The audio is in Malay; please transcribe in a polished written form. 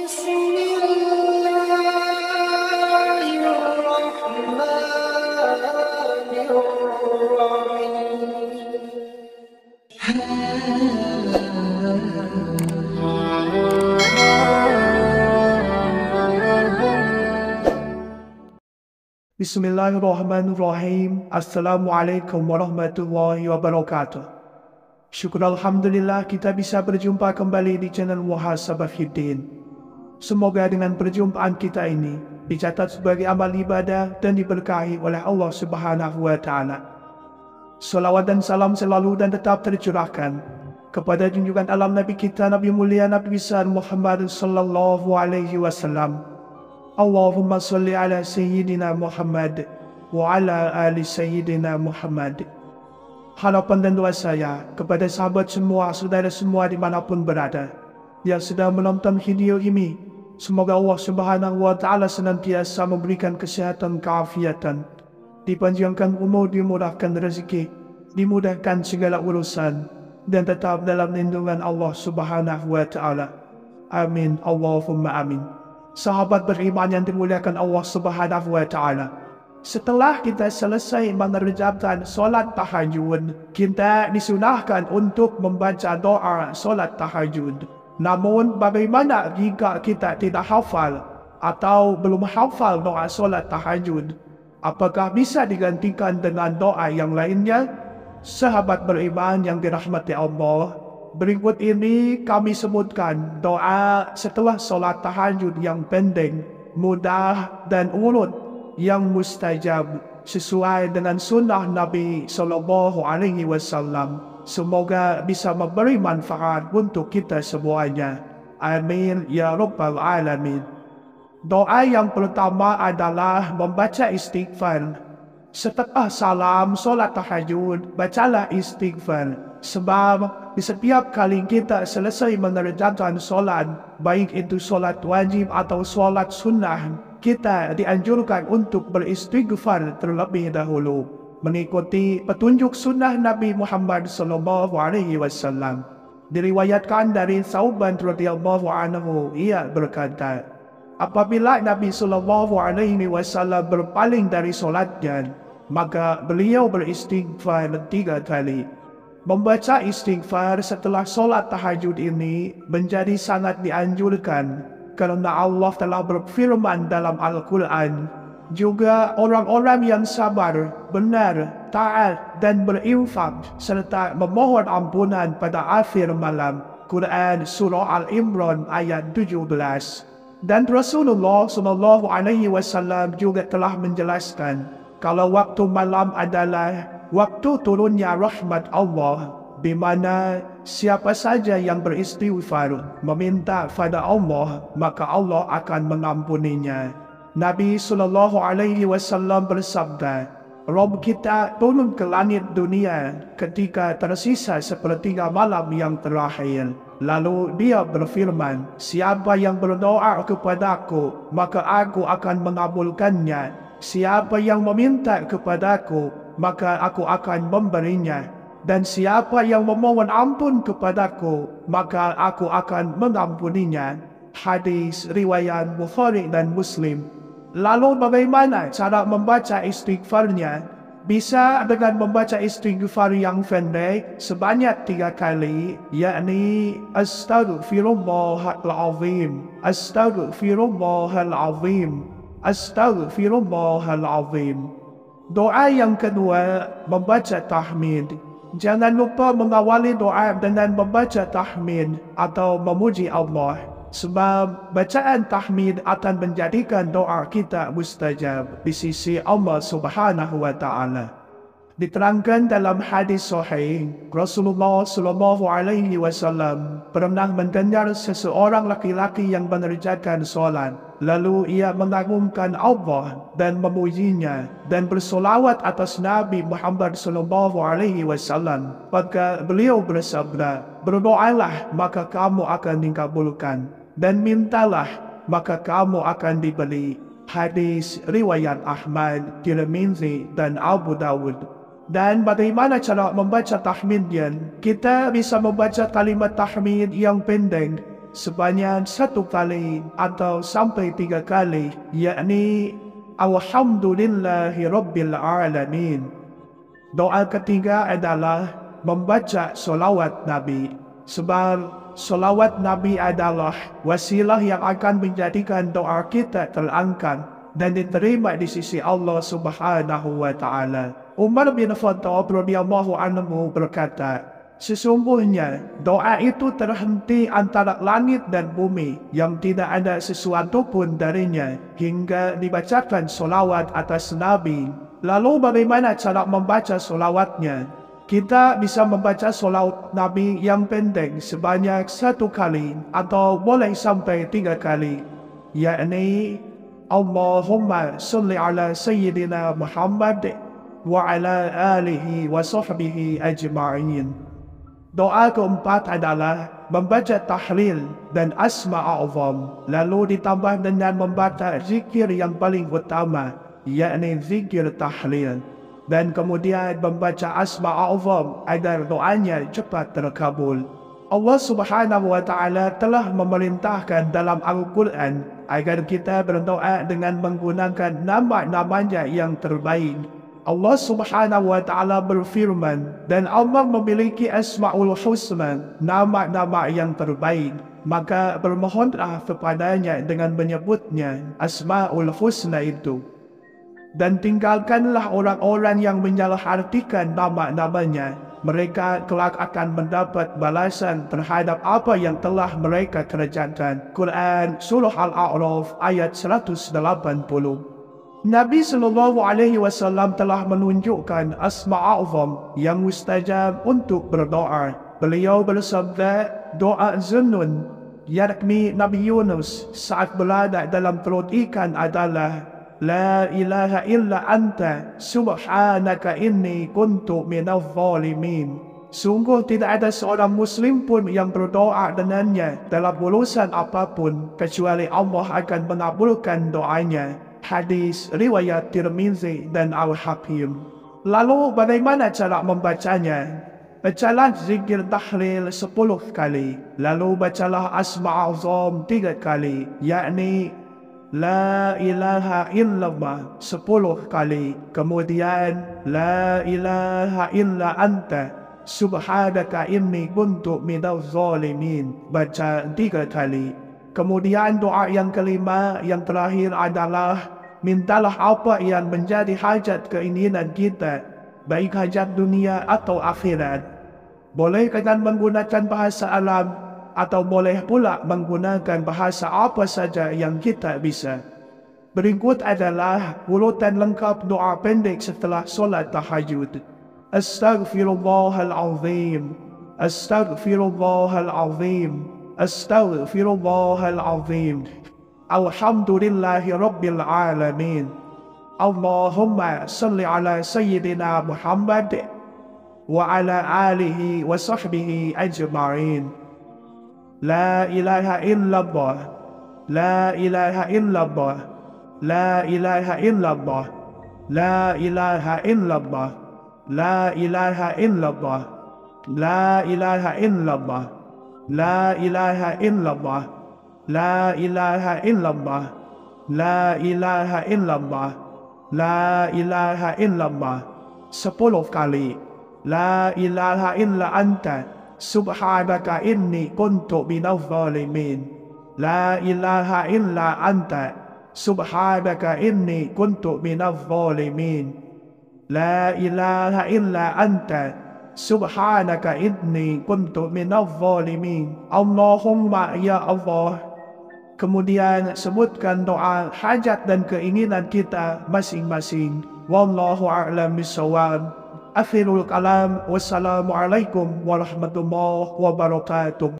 بسم الله الرحمن Bismillahirrahmanirrahim. Assalamualaikum warahmatullahi wabarakatuh. Syukur Alhamdulillah kita bisa berjumpa kembali di channel Muhasabah Fiddin. Semoga dengan perjumpaan kita ini dicatat sebagai amal ibadah dan diberkahi oleh Allah Subhanahu wa Ta'ala. Salawat dan salam selalu dan tetap tercurahkan kepada junjungan alam Nabi kita, Nabi mulia Nabi besar Muhammad sallallahu alaihi wasallam. Allahumma salli ala Sayyidina Muhammad wa ala ali Sayyidina Muhammad. Harapan dan doa saya kepada sahabat semua, saudara semua dimanapun berada yang sedang menonton video ini, semoga Allah Subhanahu wa Ta'ala senantiasa memberikan kesehatan, keafiatan, dipanjangkan umur, dimurahkan rezeki, dimudahkan segala urusan, dan tetap dalam lindungan Allah Subhanahu wa Ta'ala. Amin. Allahumma amin. Sahabat beriman yang dimuliakan Allah Subhanahu wa Ta'ala, setelah kita selesai mengerjakan solat tahajud, kita disunahkan untuk membaca doa solat tahajud. Namun bagaimana jika kita tidak hafal atau belum hafal doa solat tahajud? Apakah bisa digantikan dengan doa yang lainnya? Sahabat beriman yang dirahmati Allah, berikut ini kami sebutkan doa setelah solat tahajud yang pendek, mudah dan urut yang mustajab sesuai dengan sunnah Nabi Sallallahu Alaihi Wasallam. Semoga bisa memberi manfaat untuk kita semuanya. Amin ya Rabbal Alamin. Doa yang pertama adalah membaca istighfar. Setelah salam solat tahajud, bacalah istighfar. Sebab di setiap kali kita selesai mengerjakan solat, baik itu solat wajib atau solat sunnah, kita dianjurkan untuk beristighfar terlebih dahulu, mengikuti petunjuk sunnah Nabi Muhammad sallallahu alaihi wasallam. Diriwayatkan dari Thauban radhiyallahu anhu, ia berkata, apabila Nabi sallallahu alaihi wasallam berpaling dari solatnya, maka beliau beristighfar 3 kali. Membaca istighfar setelah solat tahajud ini menjadi sangat dianjurkan, karena Allah telah berfirman dalam Al-Quran, juga orang-orang yang sabar, benar, taat dan berinfak serta memohon ampunan pada akhir malam. Quran Surah Al-Imran ayat 17. Dan Rasulullah SAW juga telah menjelaskan, kalau waktu malam adalah waktu turunnya rahmat Allah, di mana siapa saja yang beristighfar, meminta pada Allah, maka Allah akan mengampuninya. Nabi SAW bersabda, Rabb kita turun ke langit dunia ketika tersisa sepertiga malam yang terakhir. Lalu dia berfirman, siapa yang berdoa kepadaku, maka aku akan mengabulkannya. Siapa yang meminta kepadaku, maka aku akan memberinya. Dan siapa yang memohon ampun kepadaku, maka aku akan mengampuninya. Hadis riwayat Bukhari dan Muslim. Lalu bagaimana cara membaca istighfarnya? Bisa dengan membaca istighfar yang pendek sebanyak 3 kali, yakni Astaghfirullahalazim, Astaghfirullahalazim, Astaghfirullahalazim. Doa yang kedua, membaca tahmid. Jangan lupa mengawali doa dengan membaca tahmid atau memuji Allah, sebab bacaan tahmid akan menjadikan doa kita mustajab di sisi Allah Subhanahu wa Ta'ala. Diterangkan dalam hadis sahih, Rasulullah sallallahu alaihi wasallam pernah mendengar seseorang laki-laki yang mengerjakan solat, lalu ia mengagungkan Allah dan memujinya dan bersolawat atas Nabi Muhammad sallallahu alaihi wasallam. Maka beliau bersabda, berdoalah maka kamu akan dikabulkan, dan mintalah maka kamu akan diberi. Hadis riwayat Ahmad, Tirmizi dan Abu Dawud. Dan bagaimana cara membaca tahmidnya? Kita bisa membaca kalimat tahmid yang pendek sebanyak 1 kali atau sampai 3 kali, yakni Alhamdulillahi Rabbil Alamin. Doa ketiga adalah membaca solawat Nabi. Sebab solawat Nabi adalah wasilah yang akan menjadikan doa kita terangkat dan diterima di sisi Allah Subhanahu wa Ta'ala. Umar bin Khattab radhiyallahu anhu berkata, sesungguhnya doa itu terhenti antara langit dan bumi yang tidak ada sesuatu pun darinya hingga dibacakan solawat atas Nabi. Lalu bagaimana cara membaca solawatnya? Kita bisa membaca solawat Nabi yang pendek sebanyak 1 kali atau boleh sampai 3 kali, yakni Allahumma salli ala Sayyidina Muhammad wa ala alihi wa sahbihi ajma'in. Doa keempat adalah membaca tahlil dan asma a'zam, lalu ditambah dengan membaca zikir yang paling utama, yakni zikir tahlil, dan kemudian membaca asma a'zam agar doanya cepat terkabul. Allah Subhanahu wa Ta'ala telah memerintahkan dalam Al-Quran agar kita berdoa dengan menggunakan nama-namanya yang terbaik. Allah Subhanahu wa Ta'ala berfirman, dan Allah memiliki Asma'ul Husna, nama-nama yang terbaik, maka bermohonlah kepadanya dengan menyebutnya Asma'ul Husna itu. Dan tinggalkanlah orang-orang yang menyalahartikan nama-namanya. Mereka kelak akan mendapat balasan terhadap apa yang telah mereka kerjakan. Quran Surah Al-A'raf ayat 180. Nabi SAW telah menunjukkan asma' a'zam yang mustajab untuk berdoa. Beliau bersabda, doa Zunnun, yakni Nabi Yunus saat berada dalam perut ikan adalah La ilaha illa anta subhanaka inni kuntu minadh dhalimin. Sungguh tidak ada seorang Muslim pun yang berdoa dengannya dalam urusan apapun kecuali Allah akan mengabulkan doanya. Hadis riwayat Tirmizi dan Al-Hakim. Lalu bagaimana cara membacanya? Bacalah zikir tahlil 10 kali. Lalu bacalah asma' a'zam 3 kali, yakni La ilaha illallah 10 kali. Kemudian La ilaha illa anta subhanaka inni kuntu minadh dhalimin, baca 3 kali. Kemudian doa yang kelima, yang terakhir adalah mintalah apa yang menjadi hajat keinginan kita, baik hajat dunia atau akhirat. Boleh dengan menggunakan bahasa Arab atau boleh pula menggunakan bahasa apa saja yang kita bisa. Berikut adalah urutan lengkap doa pendek setelah solat tahajud. Astaghfirullahalazim, Astaghfirullahalazim, Astaghfirullahalazim. Alhamdulillahi Rabbil Alamin. Allahumma salli ala Sayyidina Muhammad wa ala alihi wa sahbihi ajma'in. La ilaha illallah, La ilaha illallah, La ilaha illallah, La ilaha illallah, La ilaha illallah, La ilaha illallah, La ilaha illallah, La ilaha illallah, La ilaha illallah, La ilaha illallah 10 kali. La ilaha illa anta subhanaka inni kuntu minadh dhalimin. La ilaha illa anta subhanaka inni kuntu minadh dhalimin. La ilaha illa anta subhanaka inni kuntu minadh dhalimin. Allahumma ya Allah. Kemudian sebutkan doa hajat dan keinginan kita masing-masing. Wallahu a'lam bishawab. Akhirul kalam. Wassalamualaikum warahmatullahi wabarakatuh.